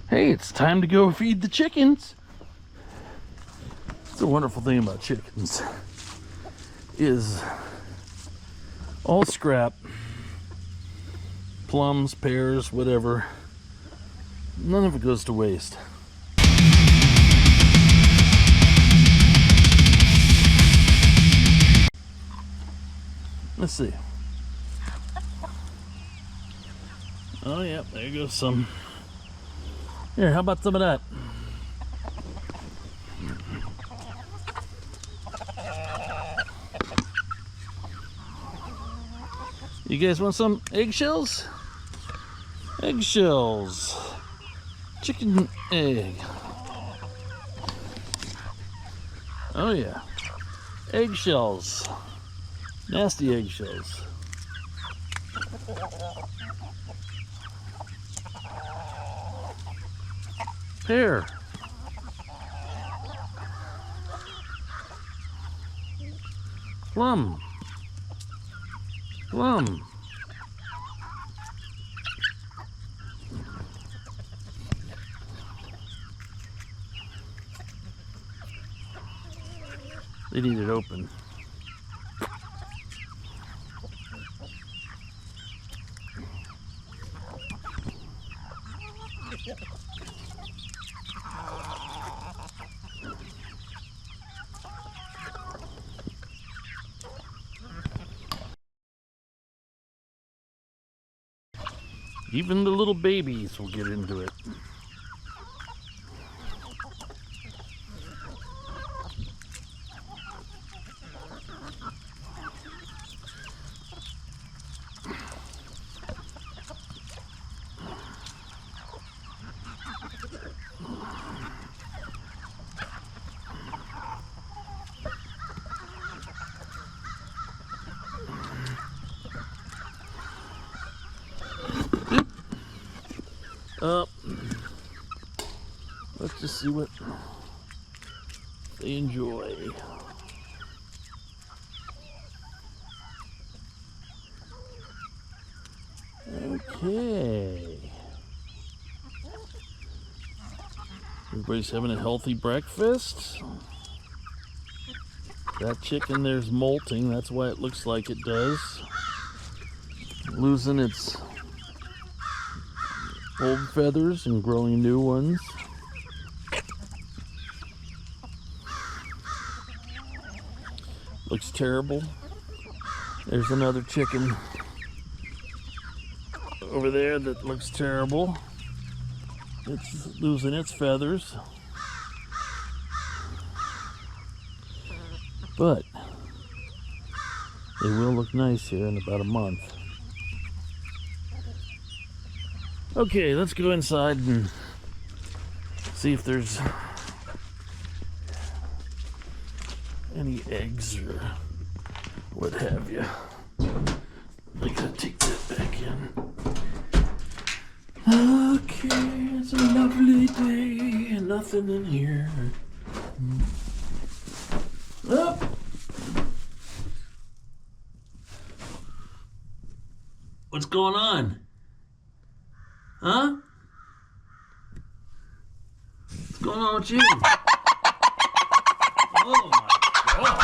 Hey, it's time to go feed the chickens. It's a wonderful thing about chickens is all scrap, plums, pears, whatever, none of it goes to waste. Let's see. Oh yeah, there goes some. Here, how about some of that? You guys want some eggshells? Eggshells. Chicken egg. Oh yeah. Eggshells. Nasty eggshells. Pear. Plum. Plum. They need it open. Even the little babies will get into it. Up. Let's just see what they enjoy. Okay. Everybody's having a healthy breakfast. That chicken there's molting, that's why it looks like it does. Losing its old feathers and growing new ones. Looks terrible. There's another chicken over there that looks terrible. It's losing its feathers. But they will look nice here in about a month. Okay, let's go inside and see if there's any eggs or what have you. I gotta take that back in. Okay, it's a lovely day and nothing in here. Oh. What's going on? Huh? What's going on with you? Oh my God.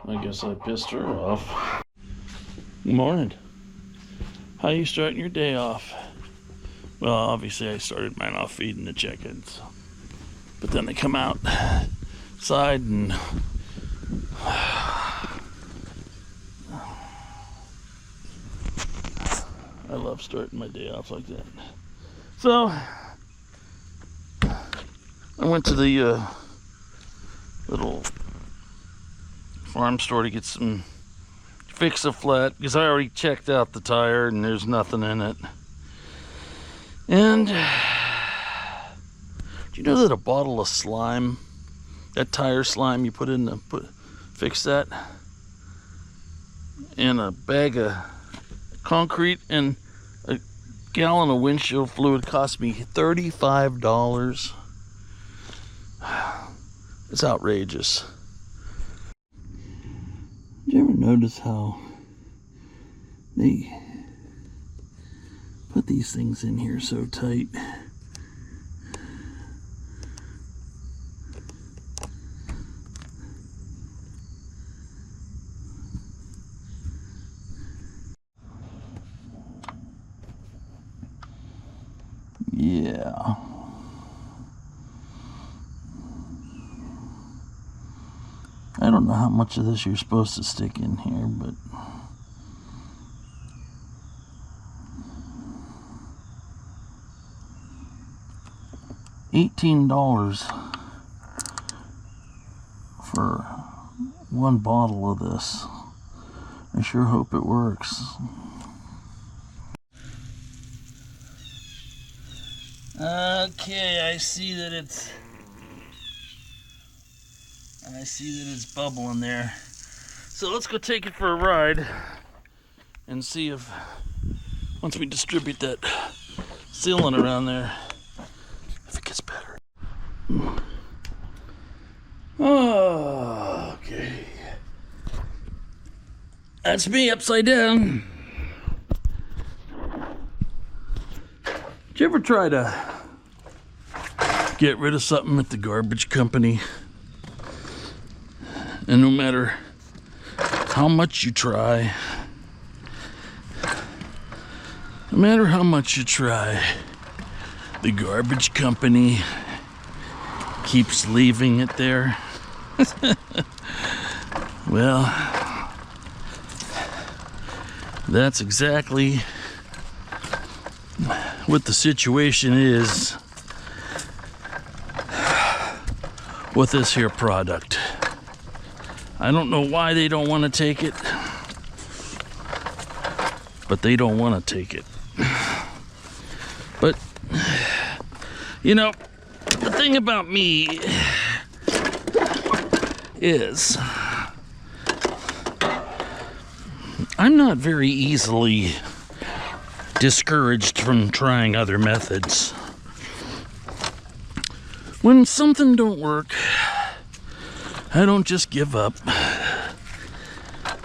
I guess I pissed her off. Good morning. How you starting your day off? Well, obviously I started mine off feeding the chickens. But then they come outside and I love starting my day off like that. So I went to the little farm store to get some fix-a-flat because I already checked out the tire and there's nothing in it. And do you know that a bottle of slime, that tire slime you put in to fix that, and a bag of concrete and a gallon of windshield fluid cost me $35. It's outrageous. Did you ever notice how they put these things in here so tight? Yeah. I don't know how much of this you're supposed to stick in here, but $18 for one bottle of this. I sure hope it works. Okay, I see that it's bubbling there. So let's go take it for a ride and see if once we distribute that sealant around there, if it gets better. Oh, okay. That's me upside down. Did you ever try to get rid of something at the garbage company, and no matter how much you try, the garbage company keeps leaving it there? Well, that's exactly what the situation is with this here product. I don't know why they don't want to take it, but they don't want to take it. But, you know, the thing about me is I'm not very easily discouraged from trying other methods. When something don't work, I don't just give up.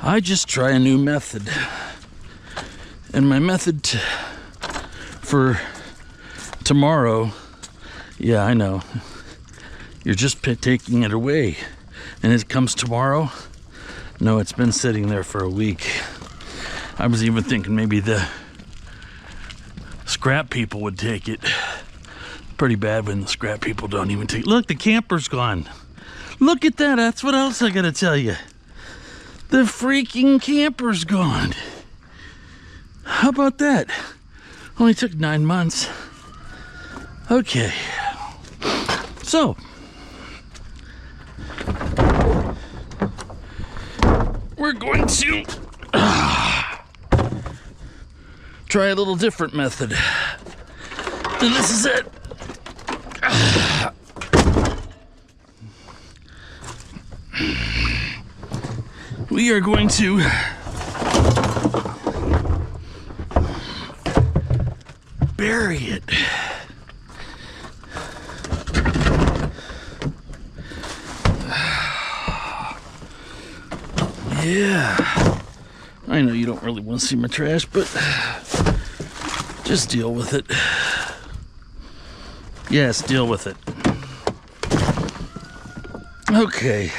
I just try a new method. And my method for tomorrow, yeah, I know, you're just taking it away and it comes tomorrow. No, it's been sitting there for a week. I was even thinking maybe the scrap people would take it. Pretty bad when the scrap people don't even take it. Look, the camper's gone. Look at that. That's what else I gotta tell you. The freaking camper's gone. How about that? Only took 9 months. Okay. So, we're going to try a little different method. And this is it. We are going to bury it. Yeah. I know you don't really want to see my trash, but just deal with it. Yes, deal with it. Okay.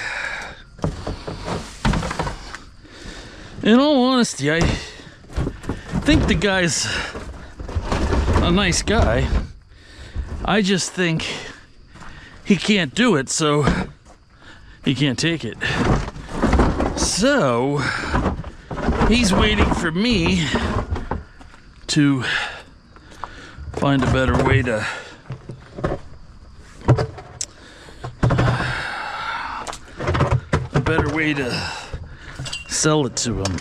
In all honesty, I think the guy's a nice guy. I just think he can't do it, so he can't take it. So he's waiting for me to find a better way to sell it to him.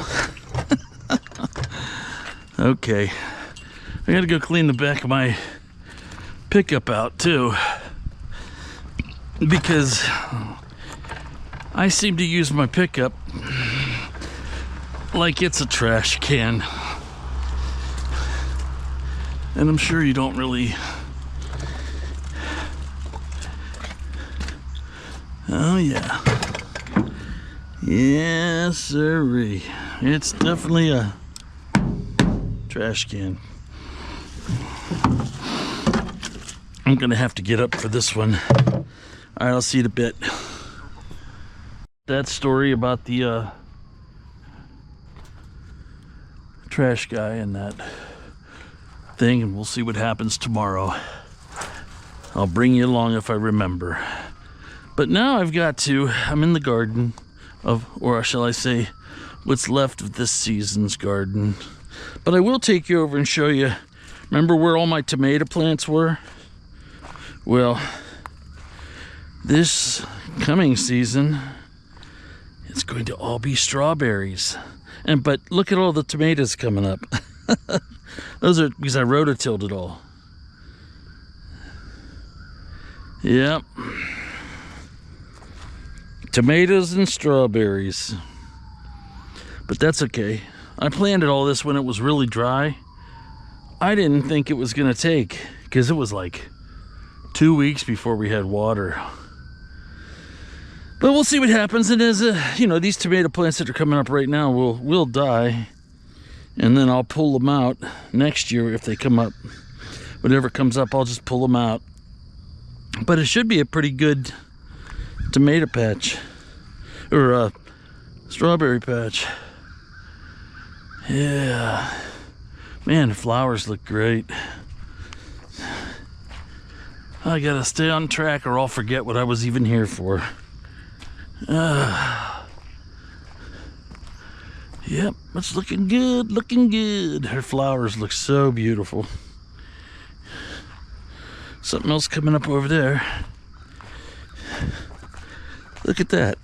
Okay, I gotta go clean the back of my pickup out too, because I seem to use my pickup like it's a trash can, and I'm sure you don't really. Oh yeah. Yes, sirree. It's definitely a trash can. I'm gonna have to get up for this one. All right, I'll see you in a bit. That story about the trash guy and that thing, and we'll see what happens tomorrow. I'll bring you along if I remember. But now I'm in the garden of, or shall I say, what's left of this season's garden. But I will take you over and show you, remember where all my tomato plants were? Well, this coming season, it's going to all be strawberries. But look at all the tomatoes coming up. Those are because I rototilled it all. Yep. Tomatoes and strawberries. But that's okay. I planted all this when it was really dry. I didn't think it was gonna take, because it was like 2 weeks before we had water. But we'll see what happens. And as these tomato plants that are coming up right now will die, and then I'll pull them out next year if they come up. Whatever comes up, I'll just pull them out. But it should be a pretty good tomato patch, or strawberry patch. Yeah, man, the flowers look great. I gotta stay on track or I'll forget what I was even here for. Yep, it's looking good, looking good. Her flowers look so beautiful. Something else coming up over there. Look at that.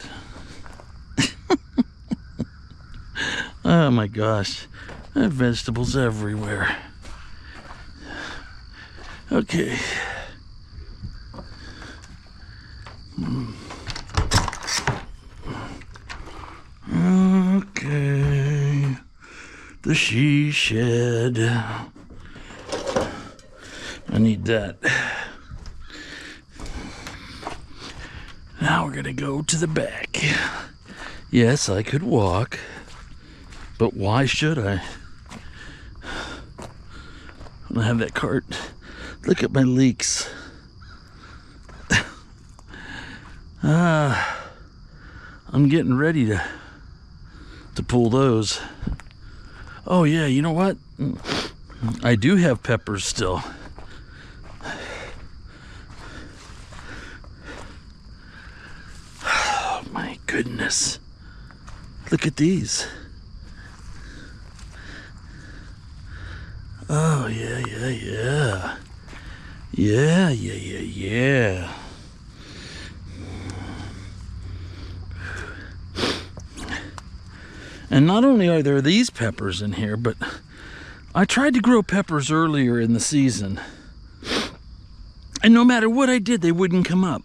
Oh my gosh, I have vegetables everywhere. Okay. Okay. The she shed. I need that. Now we're gonna go to the back. Yes, I could walk, but why should I? I have that cart. Look at my leeks. I'm getting ready to pull those. Oh yeah, you know what? I do have peppers still. Oh my goodness. Look at these. Oh yeah. Yeah. And not only are there these peppers in here, but I tried to grow peppers earlier in the season. And no matter what I did, they wouldn't come up.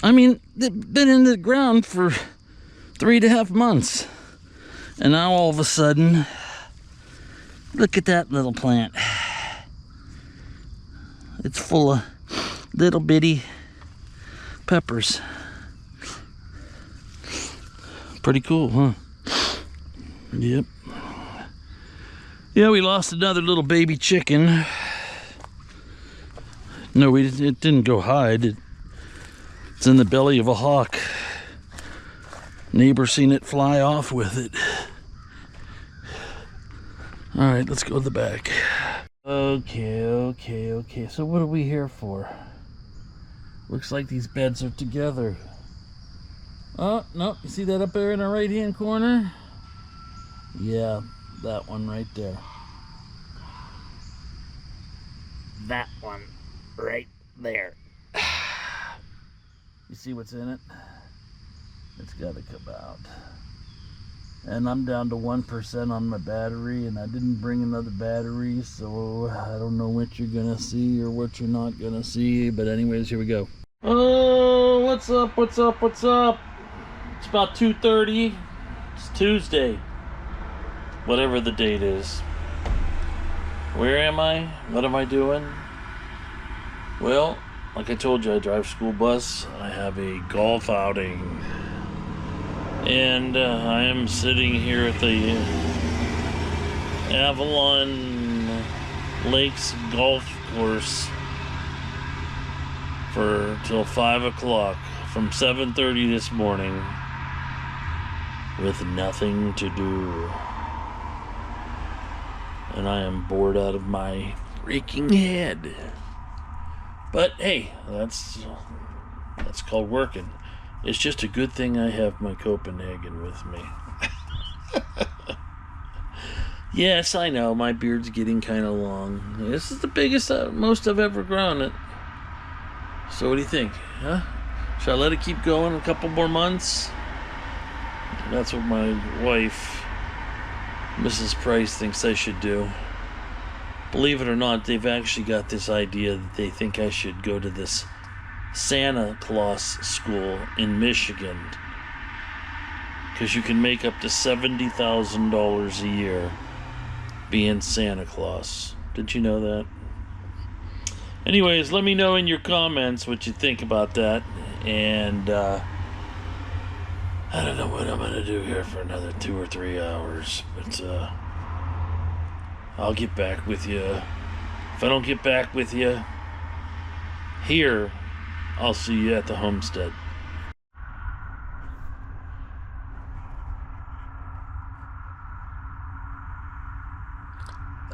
I mean, they've been in the ground for 3.5 months. And now all of a sudden, look at that little plant. It's full of little bitty peppers. Pretty cool, huh? Yep. Yeah, we lost another little baby chicken. No, it didn't go hide. It's in the belly of a hawk. Neighbor seen it fly off with it. All right, let's go to the back. Okay. So what are we here for? Looks like these beds are together. Oh, no, you see that up there in the right-hand corner? Yeah, that one right there. That one right there. You see what's in it? It's got to come out. And I'm down to 1% on my battery, and I didn't bring another battery, so I don't know what you're gonna see or what you're not gonna see. But anyways, here we go. Oh, what's up? It's about 2:30. It's Tuesday. Whatever the date is. Where am I? What am I doing? Well, like I told you, I drive school bus. I have a golf outing. And I am sitting here at the Avalon Lakes Golf Course for till 5 o'clock from 7:30 this morning with nothing to do. And I am bored out of my freaking head. But hey, that's called working. It's just a good thing I have my Copenhagen with me. Yes, I know, my beard's getting kind of long. This is the biggest, most I've ever grown it. So what do you think? Huh? Should I let it keep going a couple more months? That's what my wife, Mrs. Price, thinks I should do. Believe it or not, they've actually got this idea that they think I should go to this Santa Claus school in Michigan. Because you can make up to $70,000 a year being Santa Claus. Did you know that? Anyways, let me know in your comments what you think about that. And I don't know what I'm going to do here for another 2 or 3 hours. But I'll get back with you. If I don't get back with you here, I'll see you at the homestead.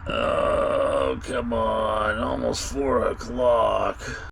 Oh, come on. Almost 4 o'clock.